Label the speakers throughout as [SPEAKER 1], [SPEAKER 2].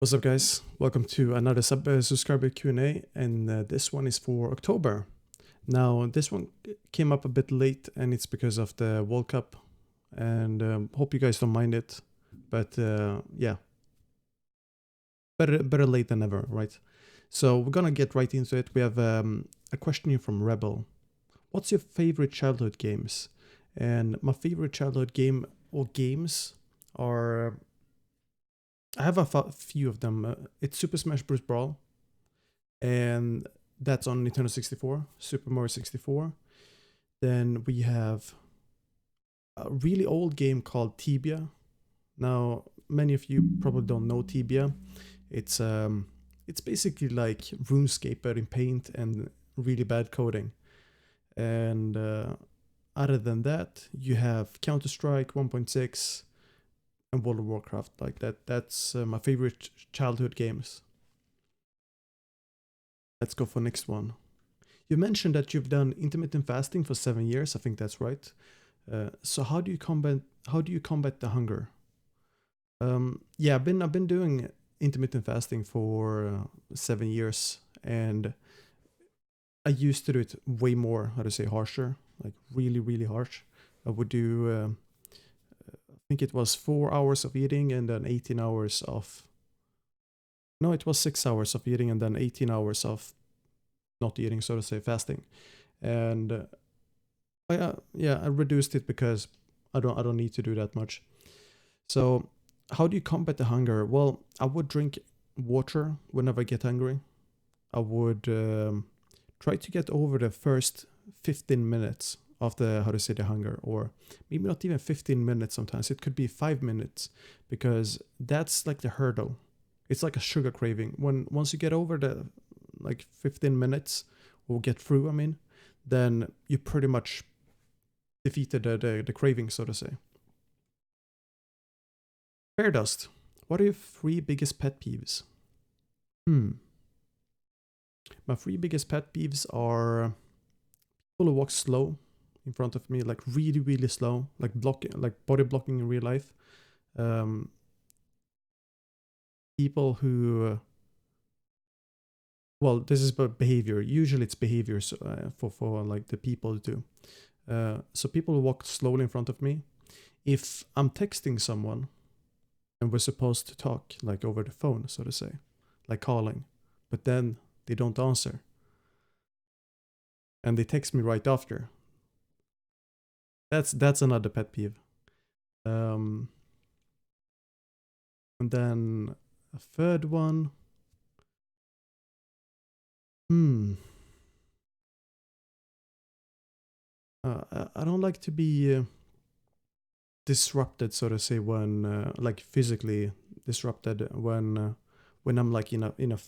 [SPEAKER 1] What's up, guys? Welcome to another subscriber Q&A, and this one is for October. Now, this one came up a bit late, and it's because of the World Cup, and hope you guys don't mind it. But yeah, better late than never, right? So we're gonna get right into it. We have a question here from Rebel. What's your favorite childhood games? And my favorite childhood game or games are I have a few of them. It's Super Smash Bros. Brawl, and that's on Nintendo 64, Super Mario 64. Then we have a really old game called Tibia. Now, many of you probably don't know Tibia. It's basically like RuneScape but in Paint and really bad coding. And other than that, you have Counter-Strike 1.6 and World of Warcraft. Like that's my favorite childhood games. Let's go for next one. You mentioned that you've done intermittent fasting for 7 years. I think that's right. So how do you combat the hunger? Yeah, I've been doing intermittent fasting for 7 years, and I used to do it way more. How to say harsher, like really harsh. I would do. I think it was 4 hours of eating and then 18 hours of. No, it was 6 hours of eating and then 18 hours of not eating, so to say, fasting. And I reduced it because I don't need to do that much. So how do you combat the hunger? Well, I would drink water whenever I get hungry. I would try to get over the first 15 minutes of the the hunger, or maybe not even 15 minutes. Sometimes it could be 5 minutes, because that's like the hurdle. It's like a sugar craving. Once you get over the like 15 minutes or get through, then you pretty much defeated the craving, so to say. Fair Dust, what are your 3 biggest pet peeves? My 3 biggest pet peeves are people who walk slow in front of me, like really slow, like body blocking in real life. People who, well, this is about behavior. Usually it's behaviors for like the people do. So people who walk slowly in front of me. If I'm texting someone and we're supposed to talk like over the phone, so to say, like calling, but then they don't answer and they text me right after. That's another pet peeve. And then a third one. I don't like to be disrupted, so to say, when like physically disrupted when I'm like in a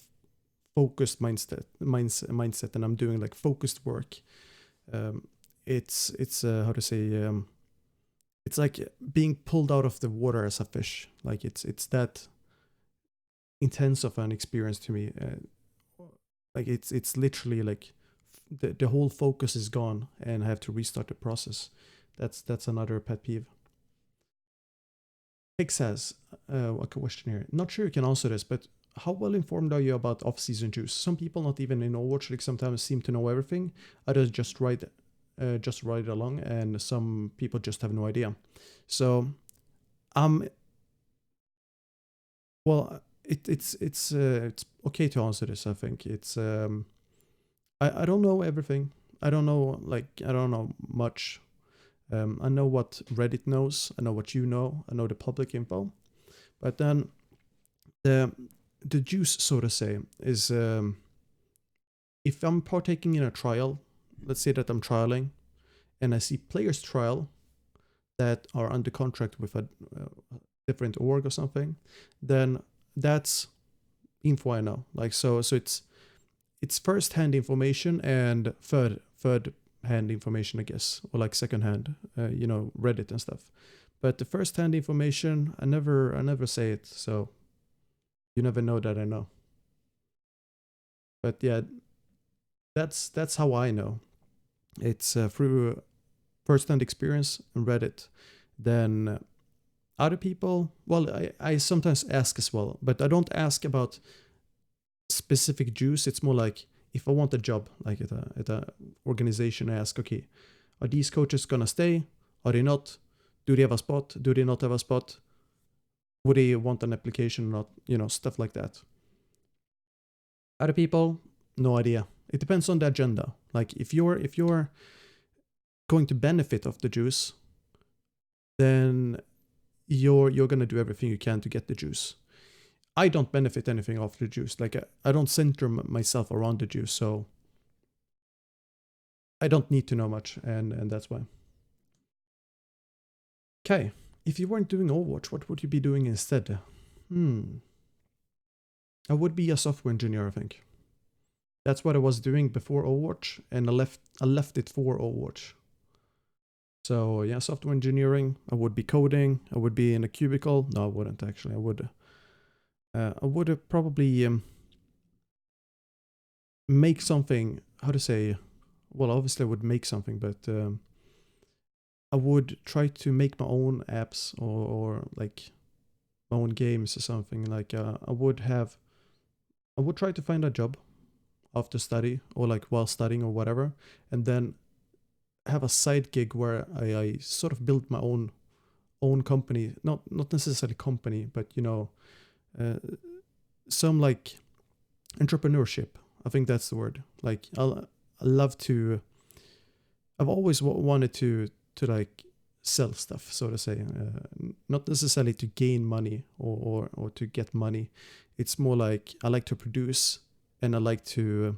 [SPEAKER 1] focused mindset, and I'm doing like focused work. It's how to say it's like being pulled out of the water as a fish. Like it's that intense of an experience to me. Like it's literally like the whole focus is gone and I have to restart the process. That's another pet peeve. Pick says, a question here. Not sure you can answer this, but how well informed are you about off-season juice? Some people, not even in Overwatch, like sometimes seem to know everything. Others just ride it along, and some people just have no idea. So, well, it's okay to answer this. I think it's I don't know everything. I don't know much. I know what Reddit knows. I know what you know. I know the public info. But then the juice, so to say, is if I'm partaking in a trial, let's say that I'm trialing, and I see players trial that are under contract with a different org or something, then that's info I know. Like so it's first-hand information and third-hand information, I guess, or like second-hand, Reddit and stuff. But the first-hand information, I never say it, so you never know that I know. But yeah, that's how I know. It's through first-hand experience and Reddit. Then Other people, well, I sometimes ask as well, but I don't ask about specific juice. It's more like if I want a job, like at a organization, I ask, okay, are these coaches gonna stay? Are they not? Do they have a spot? Do they not have a spot? Would they want an application or not? You know, stuff like that. Other people, no idea. It depends on the agenda. Like if you're going to benefit of the juice, then you're gonna do everything you can to get the juice. I don't benefit anything off the juice. Like I don't center myself around the juice, so I don't need to know much, and that's why. Okay, if you weren't doing Overwatch, what would you be doing instead? I would be a software engineer, I think. That's what I was doing before Overwatch, and I left it for Overwatch. So yeah, software engineering. I would be coding. I would be in a cubicle. No, I wouldn't actually. I would probably make something. How to say? Well, obviously I would make something, but I would try to make my own apps or like my own games or something. Like I would try to find a job after study or like while studying or whatever, and then have a side gig where I sort of build my own company, not necessarily company, but you know, some like entrepreneurship. I think that's the word. Like I love to. I've always wanted to like sell stuff, so to say. Not necessarily to gain money or to get money. It's more like I like to produce and I like to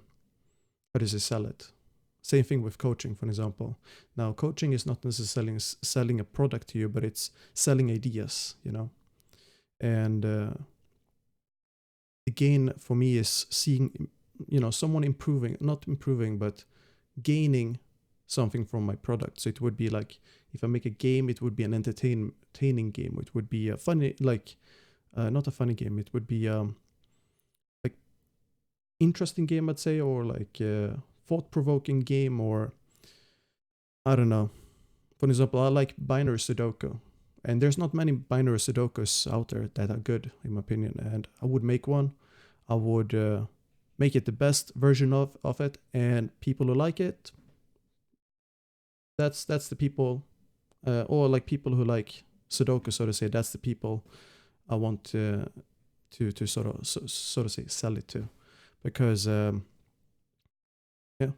[SPEAKER 1] how does it sell it. Same thing with coaching, for example. Now, coaching is not necessarily selling a product to you, but it's selling ideas, you know. And the gain for me is seeing, you know, someone improving, not improving, but gaining something from my product. So it would be like if I make a game, it would be an entertaining game. It would be a funny, like not a funny game. It would be like interesting game, I'd say, or like thought-provoking game, or I don't know. For example, I like binary Sudoku, and there's not many binary Sudokus out there that are good, in my opinion. And I would make one. I would make it the best version of it, and people who like it, that's the people, or like people who like Sudoku, so to say. That's the people I want to sort of so to say sell it to, because yeah,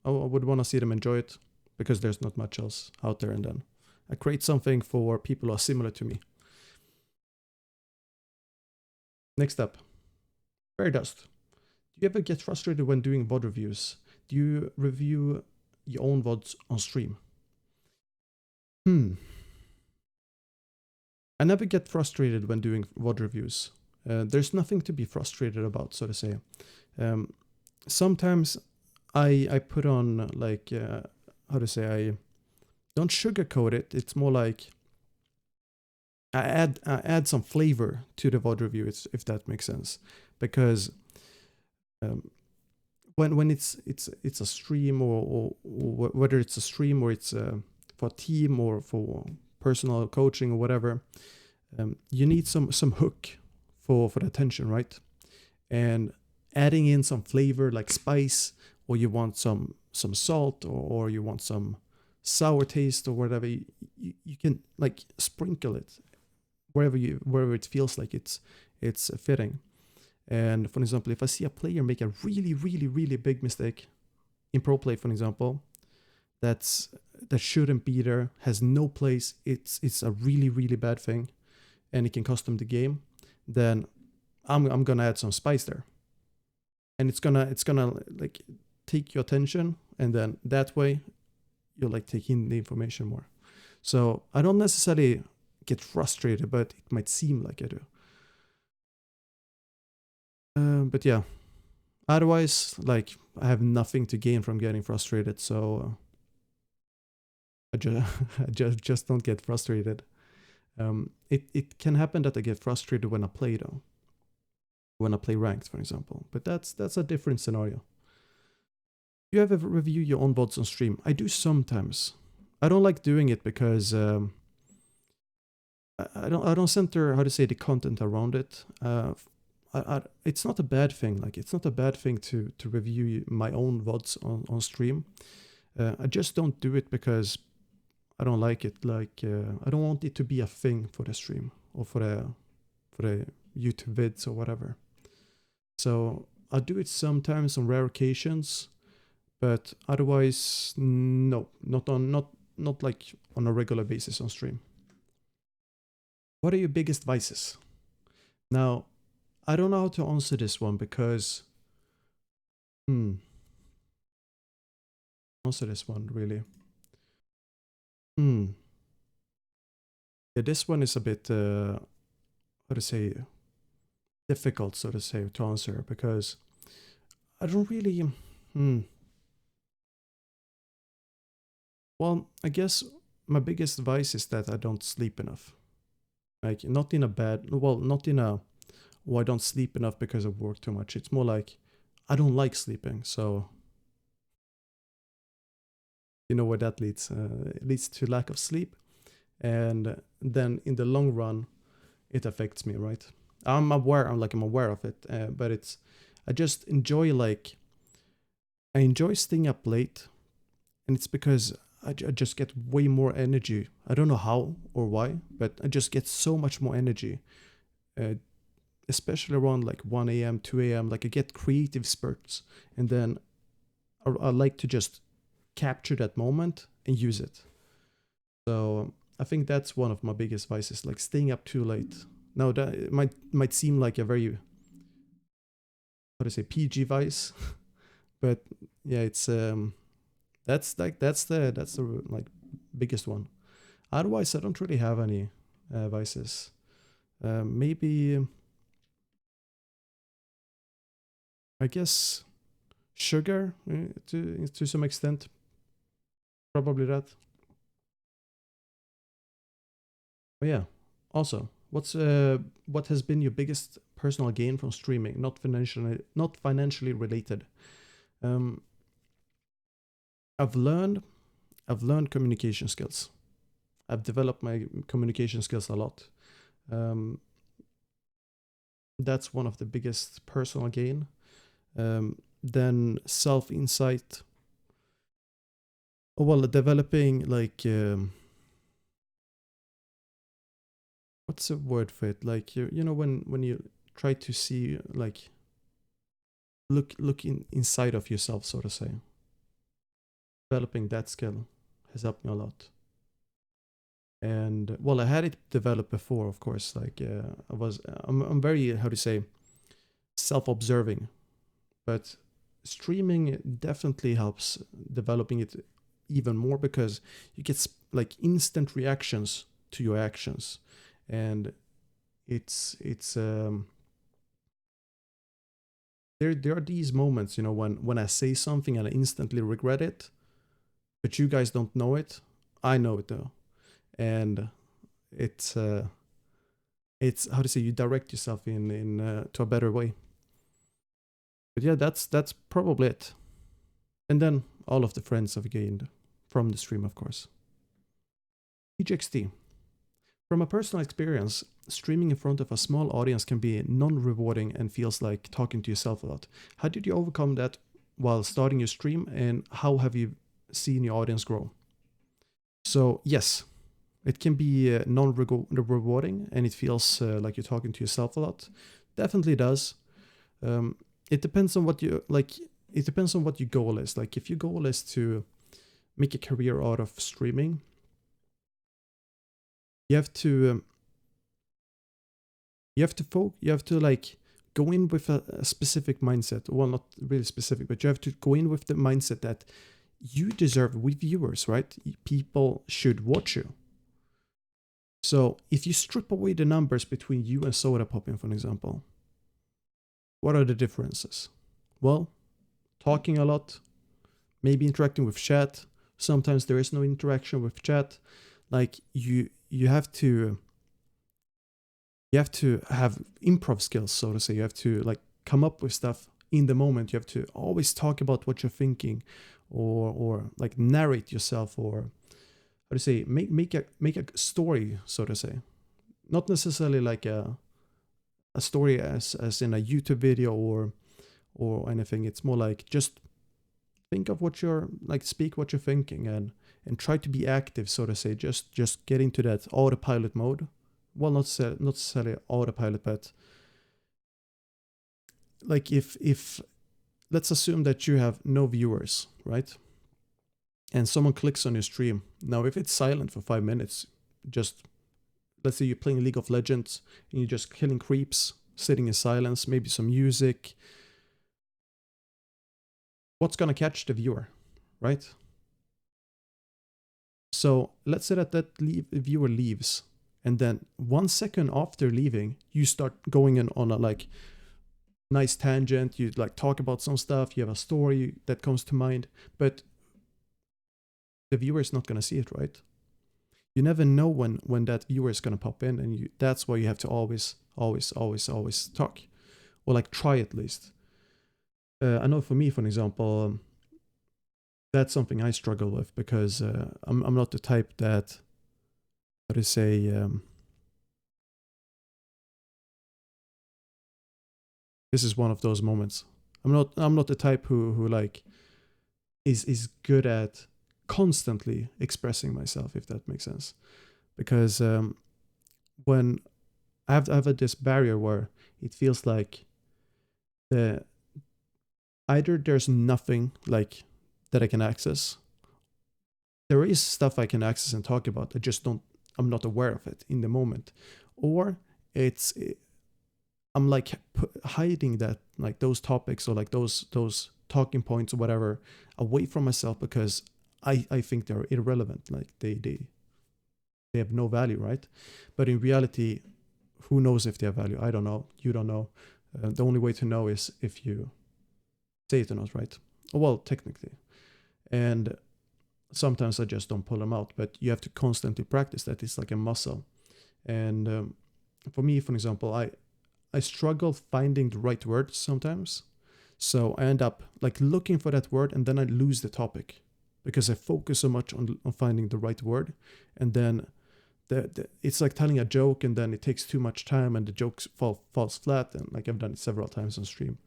[SPEAKER 1] I would want to see them enjoy it because there's not much else out there, and then I create something for people who are similar to me. Next up, Fairy Dust. Do you ever get frustrated when doing VOD reviews? Do you review your own VODs on stream? I never get frustrated when doing VOD reviews. There's nothing to be frustrated about, so to say. Sometimes I put on like how to say, I don't sugarcoat it. It's more like I add some flavor to the VOD review, if that makes sense, because when it's a stream or whether it's a stream or it's for a team or for personal coaching or whatever, you need some hook for the attention, right? And adding in some flavor like spice, or you want some salt, or you want some sour taste or whatever, you can like sprinkle it wherever it feels like it's fitting. And for example, if I see a player make a really big mistake in pro play, for example, that shouldn't be there, has no place, it's a really bad thing, and it can cost them the game, then I'm gonna add some spice there, and it's gonna like take your attention, and then that way you'll like take in the information more. So I don't necessarily get frustrated, but it might seem like I do. But yeah, otherwise, like I have nothing to gain from getting frustrated, so I just don't get frustrated. It can happen that I get frustrated when I play though, when I play ranked, for example. But that's a different scenario. Do you ever review your own VODs on stream? I do sometimes. I don't like doing it because I don't center, how to say, the content around it. It's not a bad thing. Like, it's not a bad thing to review my own VODs on stream. I just don't do it because I don't like it. Like, I don't want it to be a thing for the stream or for the YouTube vids or whatever. So I do it sometimes on rare occasions, but otherwise, no, not like on a regular basis on stream. What are your biggest vices? Now, I don't know how to answer this one because, answer this one really. Yeah, this one is a bit, how to say, difficult, so to say, to answer because I don't really. Well, I guess my biggest vice is that I don't sleep enough. Like, not in a bad, well, not in a, oh, I don't sleep enough because I work too much. It's more like I don't like sleeping. So, you know where that leads? It leads to lack of sleep. And then in the long run, it affects me, right? I'm aware of it, but I just enjoy, like, I enjoy staying up late, and it's because I just get way more energy. I don't know how or why, but I just get so much more energy, uh, especially around like 1 a.m., 2 a.m. Like, I get creative spurts, and then I like to just capture that moment and use it. So I think that's one of my biggest vices, like staying up too late. Now that it might seem like a very, how to say, PG vice, but yeah, it's that's the like biggest one. Otherwise, I don't really have any vices. Maybe, I guess, sugar, to some extent, probably that. But yeah, also, what has been your biggest personal gain from streaming, not financially related? Um, I've learned communication skills. I've developed my communication skills a lot. Um, that's one of the biggest personal gain. Then self insight. Oh, well, developing, like, what's the word for it? Like, you know, when you try to see, like, look inside of yourself, so to say. Developing that skill has helped me a lot. And well, I had it developed before, of course. Like, I'm very, how to say, self-observing, but streaming definitely helps developing it even more because you get like instant reactions to your actions, and it's there are these moments, when I say something and I instantly regret it, but you guys don't know it. I know it though, and it's it's, how to say, you direct yourself in to a better way. But yeah, that's probably it. And then all of the friends I've gained from the stream, of course. EJXT. From a personal experience, streaming in front of a small audience can be non-rewarding and feels like talking to yourself a lot. How did you overcome that while starting your stream, and how have you seen your audience grow? So yes, it can be non-rewarding, and it feels like you're talking to yourself a lot. Definitely does. Um, it depends on what you like. It depends on what your goal is. Like, if your goal is to make a career out of streaming, you have to you have to like go in with a specific mindset. Well, not really specific, but you have to go in with the mindset that you deserve with viewers, right? People should watch you. So if you strip away the numbers between you and Soda Popping, for example, what are the differences? Well, talking a lot, maybe interacting with chat. Sometimes there is no interaction with chat. Like, you have to have improv skills, so to say. You have to, like, come up with stuff in the moment. You have to always talk about what you're thinking, or like narrate yourself, or how to say, make a story, so to say. not necessarily like a story as in a YouTube video or anything. It's more like just think of what you're like, speak what you're thinking, and try to be active, so to say. Just get into that autopilot mode. Well, not necessarily autopilot, but like if let's assume that you have no viewers, right? And someone clicks on your stream. Now, if it's silent for 5 minutes, just let's say you're playing League of Legends and you're just killing creeps, sitting in silence, maybe some music. What's gonna catch the viewer, right? So let's say that viewer leaves, and then 1 second after leaving, you start going in on a like nice tangent. You like talk about some stuff. You have a story that comes to mind, but the viewer is not gonna see it, right? You never know when that viewer is gonna pop in, and that's why you have to always talk, or like try at least. I know for me, for example, that's something I struggle with because I'm not the type that, how to say, this is one of those moments. I'm not the type who like is good at constantly expressing myself, if that makes sense. Because when I have this barrier where it feels like the either there's nothing like that I can access. There is stuff I can access and talk about. I'm not aware of it in the moment. Or I'm like hiding that, like those topics or like those talking points or whatever away from myself because I think they're irrelevant. Like they have no value, right? But in reality, who knows if they have value? I don't know. You don't know. The only way to know is if you say it or not, right? Well, technically. And sometimes I just don't pull them out, but you have to constantly practice that. It's like a muscle. And for me, for example, I struggle finding the right word sometimes. So I end up like looking for that word, and then I lose the topic because I focus so much on finding the right word. And then it's like telling a joke, and then it takes too much time and the joke falls flat. And like I've done it several times on stream.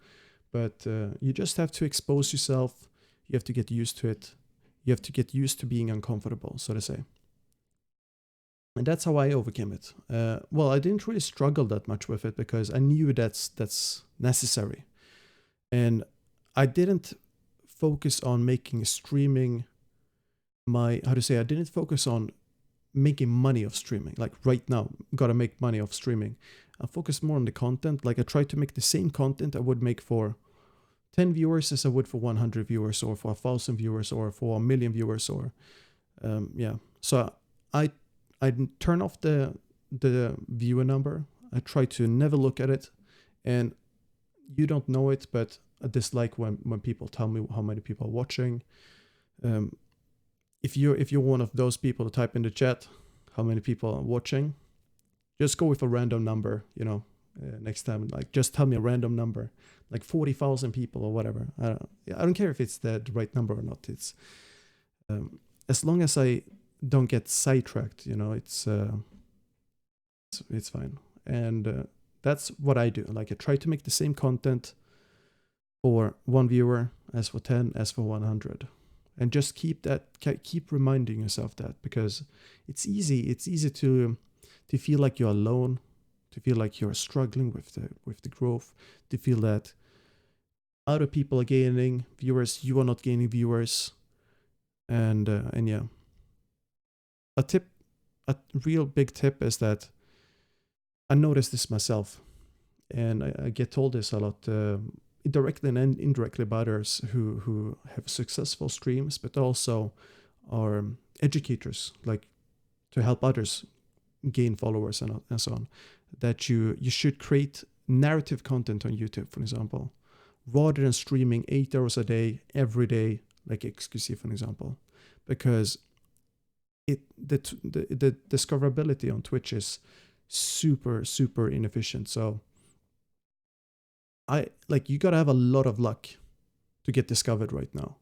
[SPEAKER 1] But you just have to expose yourself. You have to get used to it. You have to get used to being uncomfortable, so to say. And that's how I overcame it. Well, I didn't really struggle that much with it because I knew that's necessary. And I didn't focus on making streaming I didn't focus on making money of streaming. Like right now, gotta make money off streaming. I focused more on the content. Like I tried to make the same content I would make for 10 viewers as I would for 100 viewers or for 1,000 viewers or for 1,000,000 viewers or yeah. So I turn off the viewer number. I try to never look at it, and you don't know it, but I dislike when people tell me how many people are watching. If you're one of those people to type in the chat how many people are watching, just go with a random number. Next time, like just tell me a random number, like 40,000 people or whatever. I don't care if it's the right number or not. It's as long as I don't get sidetracked, it's fine. And that's what I do. Like I try to make the same content for one viewer as for 10 as for 100, and just keep reminding yourself that, because it's easy to feel like you're alone, to feel like you're struggling with the growth, to feel that other people are gaining viewers, you are not gaining viewers. And yeah, a real big tip is that I noticed this myself, and I get told this a lot, directly and indirectly, by others who have successful streams, but also are educators, like to help others gain followers and so on. That you should create narrative content on YouTube, for example, rather than streaming 8 hours a day, every day, like XQC, for example, because the discoverability on Twitch is super inefficient. So you gotta have a lot of luck to get discovered right now.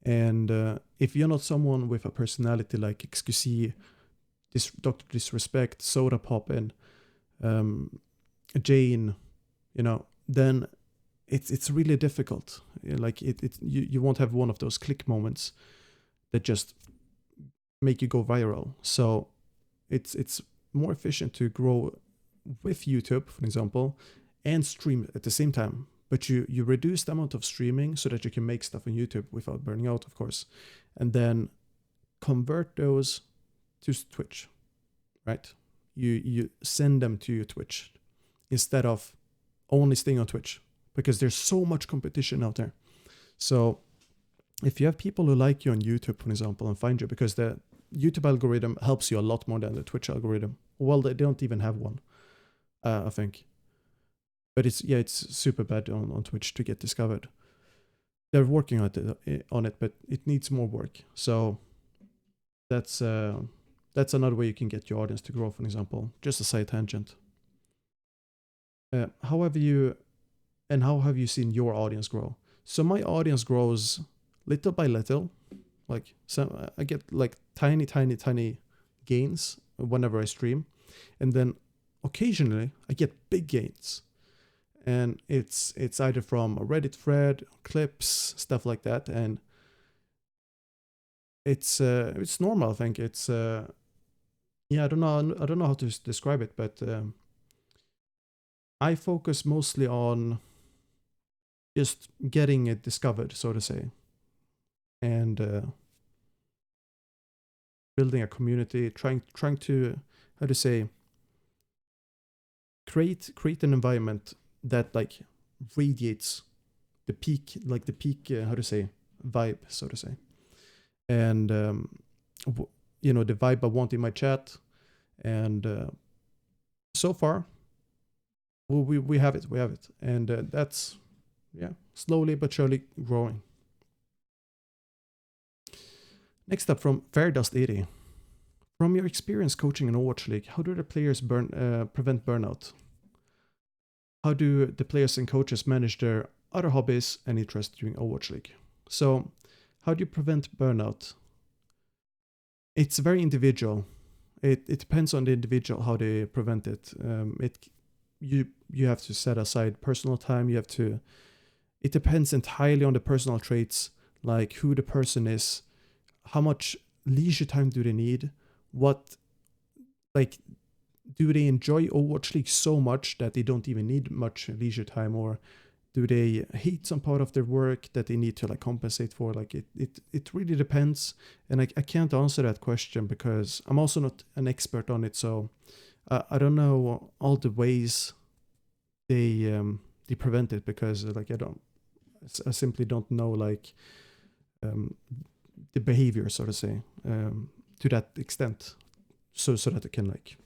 [SPEAKER 1] And if you're not someone with a personality like XQC, Dr. Disrespect, Soda Pop, and Jane, then it's really difficult. Like you won't have one of those click moments that just make you go viral. So it's more efficient to grow with YouTube, for example, and stream at the same time. But you reduce the amount of streaming so that you can make stuff on YouTube without burning out, of course, and then convert those to Twitch, right? You send them to your Twitch instead of only staying on Twitch, because there's so much competition out there. So if you have people who like you on YouTube, for example, and find you, because the YouTube algorithm helps you a lot more than the Twitch algorithm. Well, they don't even have one, I think. But it's super bad on Twitch to get discovered. They're working on it, but it needs more work. So that's another way you can get your audience to grow, for example. Just a side tangent. How have you seen your audience grow? So my audience grows little by little. Like, so I get like tiny gains whenever I stream, and then occasionally I get big gains, and it's either from a Reddit thread, clips, stuff like that, and it's normal. I think it's I don't know how to describe it, but I focus mostly on just getting it discovered, so to say, and building a community, trying to, how to say, create an environment that like radiates the peak how to say, vibe, so to say, and the vibe I want in my chat, and so far we have it, and that's slowly but surely growing. Next up from Fairdust80. From your experience coaching in Overwatch League, how do the players prevent burnout? How do the players and coaches manage their other hobbies and interests during Overwatch League? So, how do you prevent burnout? It's very individual. It depends on the individual how they prevent it. You have to set aside personal time. It depends entirely on the personal traits, like who the person is, how much leisure time do they need, do they enjoy Overwatch League so much that they don't even need much leisure time, or do they hate some part of their work that they need to like compensate for? Like it really depends, and I can't answer that question because I'm also not an expert on it, so I don't know all the ways they prevent it, because like I simply don't know like the behavior, so to say, to that extent, so that I can like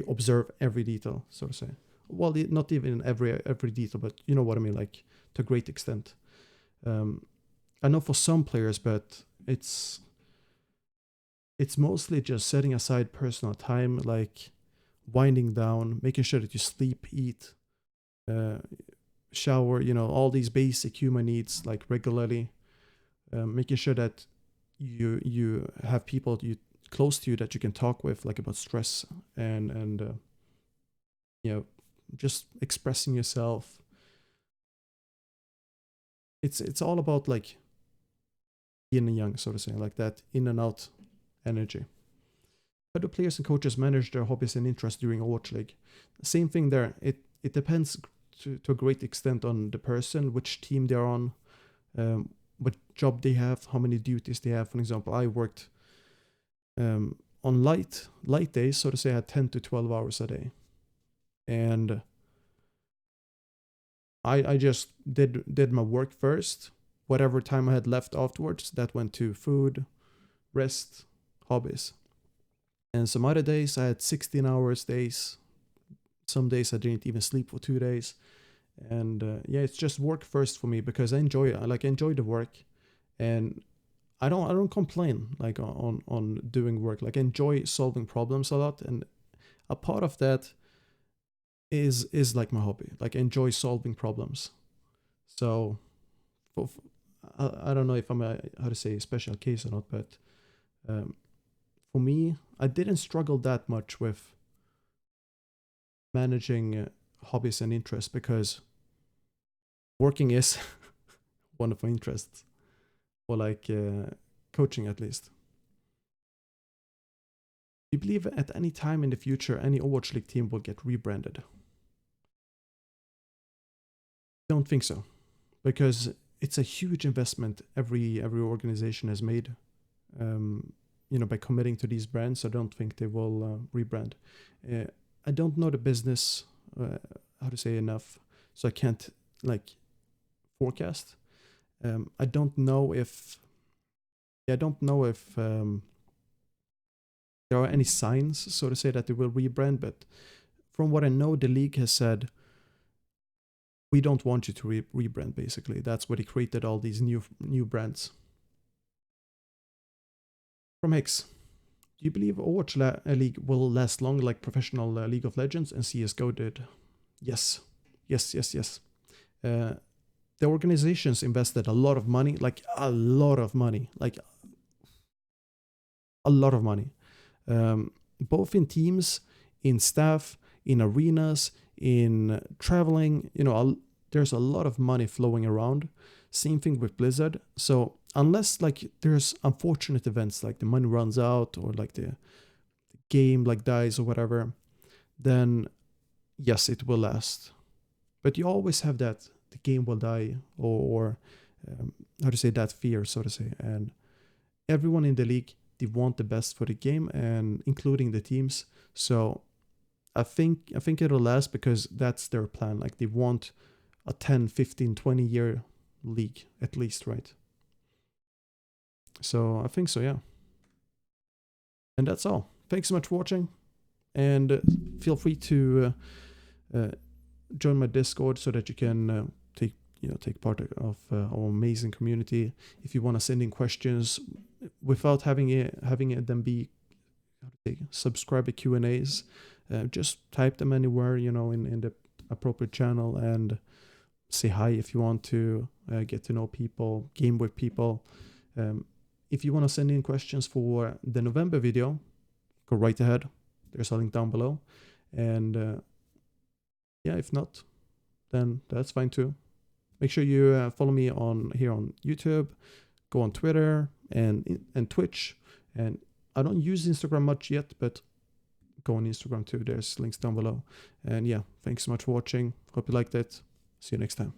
[SPEAKER 1] observe every detail, so to say. Well, not even every detail, but you know what I mean, like to a great extent. I know for some players, but it's mostly just setting aside personal time, like winding down, making sure that you sleep, eat, shower, all these basic human needs like regularly, making sure that you have people close to you that you can talk with, like about stress, and just expressing yourself. It's all about like yin and yang, so to say, like that in and out energy. How do players and coaches manage their hobbies and interests during Overwatch League? Same thing there. It depends to a great extent on the person, which team they're on, what job they have, how many duties they have. For example, I worked on light days, so to say. I had 10 to 12 hours a day, and I just did my work first. Whatever time I had left afterwards, that went to food, rest, hobbies. And some other days I had 16 hours days. Some days I didn't even sleep for 2 days. And it's just work first for me, because I enjoy it. I enjoy the work, and I don't complain like on doing work. Like, I enjoy solving problems a lot, and a part of that is like my hobby. Like, I enjoy solving problems. So I don't know if I'm how to say, a special case or not, but for me, I didn't struggle that much with managing hobbies and interests, because working is one of my interests, or like coaching at least. Do you believe at any time in the future any Overwatch League team will get rebranded? Don't think so, because it's a huge investment every organization has made. By committing to these brands. I don't think they will rebrand. I don't know the business, how to say, enough, so I can't like forecast. I don't know if there are any signs, so to say, that they will rebrand. But from what I know, the league has said, we don't want you to rebrand. Basically, that's why they created all these new brands. From Hicks, do you believe Overwatch League will last long like professional League of Legends and CSGO did? Yes. The organizations invested a lot of money, both in teams, in staff, in arenas, in traveling. There's a lot of money flowing around. Same thing with Blizzard. So unless like there's unfortunate events like the money runs out, or like the game like dies or whatever, then yes, it will last. But you always have that the game will die, or how to say, that fear, so to say. And everyone in the league, they want the best for the game, and including the teams. So I think it'll last, because that's their plan. Like they want a 10, 15, 20 year league at least, right? So I think so, yeah. And that's all. Thanks so much for watching, and feel free to join my Discord so that you can take part of our amazing community. If you want to send in questions without having them be subscriber Q&As, just type them anywhere in the appropriate channel, and say hi if you want to get to know people, game with people. If you want to send in questions for the November video, go right ahead. There's a link down below. And if not, then that's fine too. Make sure you follow me here on YouTube, go on Twitter and Twitch. And I don't use Instagram much yet, but go on Instagram too. There's links down below. And yeah, thanks so much for watching. Hope you liked it. See you next time.